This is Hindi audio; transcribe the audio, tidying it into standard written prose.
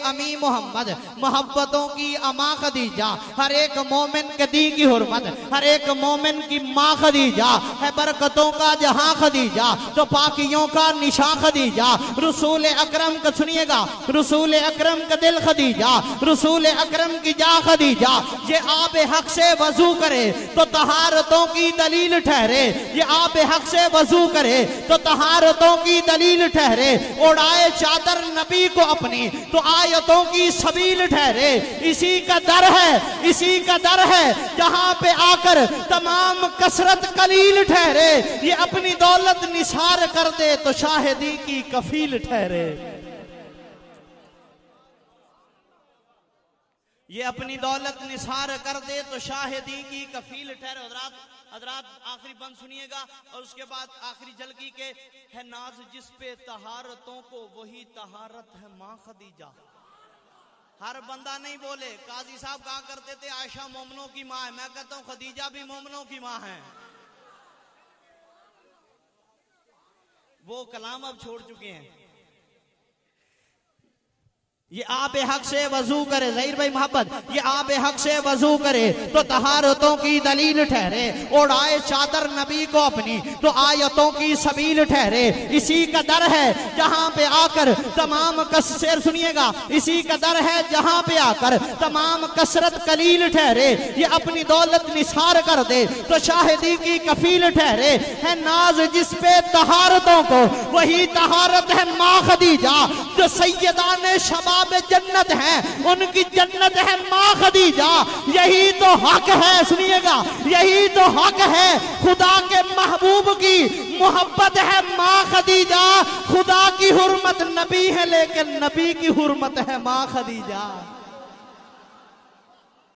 अमी मोहम्मद, मोहब्बतों की अमा खदीजा, हर एक मोमिन के दी की हुर्मत, हर एक मोमिन की माँ खदीजा है, बरकतों का जहां खदीजा, तो पाकियों का निशा खदीजा। रसूल अकरम का सुनिएगा, रसूल अकरम का दिल खदीजा, रसूल अकरम की जा खदीजा। ये आब हक से वजू करे तो तहारतों की दलील ठहरे, ये आब हक से वजू करे तो तहारतों की दलील ठहरे। उड़ाए चादर नबी को अपनी तो आयतों की सबील ठहरे। इसी का दर है, इसी का दर है जहां पे आकर तमाम कसरत कलील ठहरे। ये अपनी दौलत निसार कर दे तो शाहिदी की कफील ठहरे। ये अपनी दौलत निसार कर दे तो शाहिदी की कफील ठहरे। हजरात आखिरी बंद सुनिएगा और उसके बाद आखिरी जलकी के है नाज जिस पे तहारतों को वही तहारत है माँ खदीजा। हर बंदा नहीं बोले। काजी साहब कहा करते थे आयशा मोमनों की माँ है, मैं कहता हूं खदीजा भी मोमनों की माँ है। वो कलाम अब छोड़ चुके हैं। ये आप हक से वजू करे, ज़हीर भाई मोहब्बत, ये आप हक से वजू करे तो तहारतों की दलील ठहरे। उड़ाए चादर नबी को अपनी तो आयतों की सबील ठहरे। इसी का दर है जहां पे आकर तमाम शेर सुनिएगा, इसी का दर है जहां पे आकर तमाम कसरत कलील ठहरे। ये अपनी दौलत निसार कर दे तो शाहिदी की कफील ठहरे। है नाज जिस पे तहारतों को वही तहारत है माँ खदीजा। जो सैयदाने शबाब जन्नत है उनकी जन्नत है माँ खदीजा। यही तो हक है, सुनिएगा, यही तो हक है। खुदा के महबूब की मोहब्बत है माँ खदीजा। खुदा की हुर्मत नबी है लेकिन नबी की हुर्मत है माँ खदीजा।